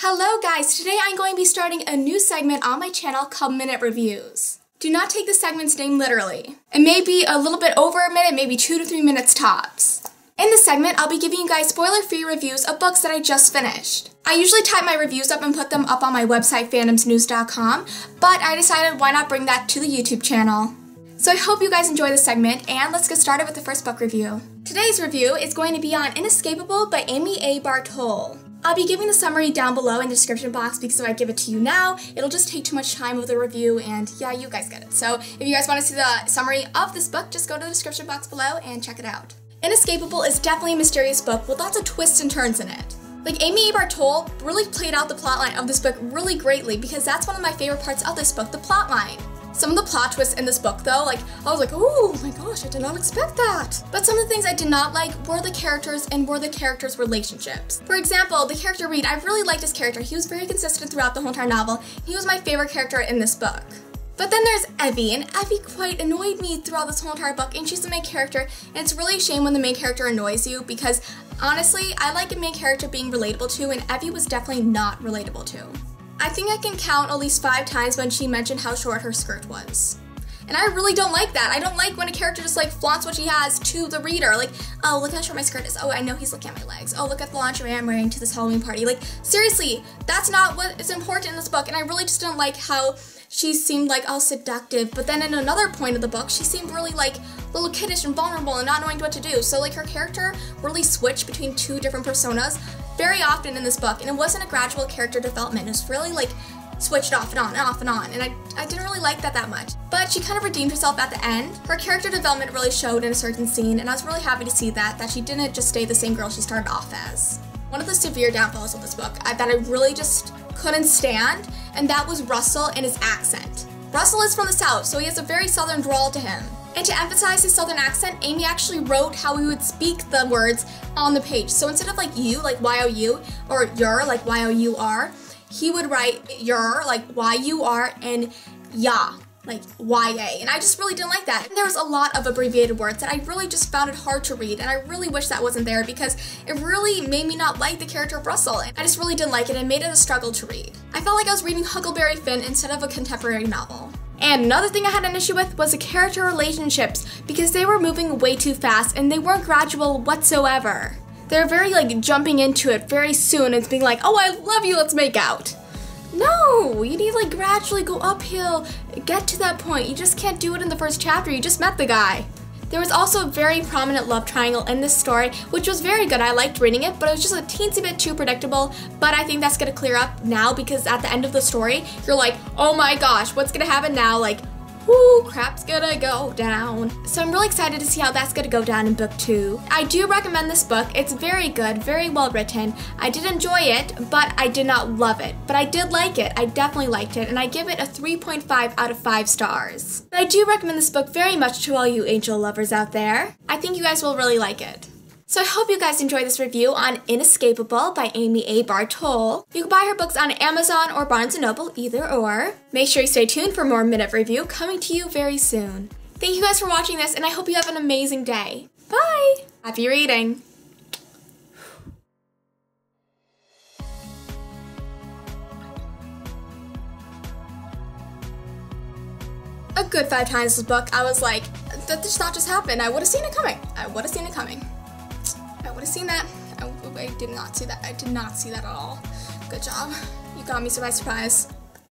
Hello guys, today I'm going to be starting a new segment on my channel called Minute Reviews. Do not take the segment's name literally. It may be a little bit over a minute, maybe 2 to 3 minutes tops. In this segment, I'll be giving you guys spoiler-free reviews of books that I just finished. I usually type my reviews up and put them up on my website, fandomsnews.com, but I decided why not bring that to the YouTube channel. So I hope you guys enjoy this segment, and let's get started with the first book review. Today's review is going to be on Inescapable by Amy A. Bartol. I'll be giving the summary down below in the description box because if I give it to you now, it'll just take too much time with the review, and yeah, you guys get it. So if you guys want to see the summary of this book, just go to the description box below and check it out. Inescapable is definitely a mysterious book with lots of twists and turns in it. Like, Amy A. Bartol really played out the plotline of this book really greatly because that's one of my favorite parts of this book, the plotline. Some of the plot twists in this book though, like, I was like, oh my gosh, I did not expect that. But some of the things I did not like were the characters and were the characters' relationships. For example, the character Reed, I really liked his character. He was very consistent throughout the whole entire novel. He was my favorite character in this book. But then there's Evie, and Evie quite annoyed me throughout this whole entire book, and she's the main character, and it's really a shame when the main character annoys you because honestly, I like a main character being relatable to, and Evie was definitely not relatable to. I think I can count at least 5 times when she mentioned how short her skirt was. And I really don't like that. I don't like when a character just like flaunts what she has to the reader. Like, oh, look how short my skirt is. Oh, I know he's looking at my legs. Oh, look at the lingerie I'm wearing to this Halloween party. Like, seriously, that's not what is important in this book. And I really just don't like how she seemed like all seductive. But then in another point of the book, she seemed really like a little kiddish and vulnerable and not knowing what to do. So like her character really switched between 2 different personas very often in this book, and it wasn't a gradual character development. It was really like switched off and on and off and on, and I didn't really like that much. But she kind of redeemed herself at the end. Her character development really showed in a certain scene, and I was really happy to see that she didn't just stay the same girl she started off as. One of the severe downfalls of this book that I really just couldn't stand, and that was Russell and his accent. Russell is from the South, so he has a very southern drawl to him. And to emphasize his southern accent, Amy actually wrote how he would speak the words on the page. So instead of like you, like Y-O-U, or you're, like Y-O-U-R, he would write you're, like Y-U-R, and ya, like Y-A. And I just really didn't like that. And there was a lot of abbreviated words that I really just found it hard to read, and I really wish that wasn't there because it really made me not like the character of Russell. And I just really didn't like it and made it a struggle to read. I felt like I was reading Huckleberry Finn instead of a contemporary novel. And another thing I had an issue with was the character relationships because they were moving way too fast and they weren't gradual whatsoever. They were very like jumping into it very soon and being like, oh, I love you, let's make out. No, you need to like gradually go uphill, get to that point. You just can't do it in the first chapter, you just met the guy. There was also a very prominent love triangle in this story, which was very good. I liked reading it, but it was just a teensy bit too predictable. But I think that's gonna clear up now because at the end of the story, you're like, oh my gosh, what's gonna happen now? Like, whoo, crap's gonna go down. So I'm really excited to see how that's gonna go down in book 2. I do recommend this book. It's very good, very well written. I did enjoy it, but I did not love it. But I did like it. I definitely liked it, and I give it a 3.5 out of 5 stars. But I do recommend this book very much to all you angel lovers out there. I think you guys will really like it. So I hope you guys enjoyed this review on Inescapable by Amy A. Bartol. You can buy her books on Amazon or Barnes & Noble, either or. Make sure you stay tuned for more Minute Review coming to you very soon. Thank you guys for watching this, and I hope you have an amazing day. Bye! Happy reading! A good 5 times this book, I was like, that did not just happen. I would have seen it coming. I would have seen it coming. I would have seen that. I did not see that. I did not see that at all. Good job. You got me by surprise.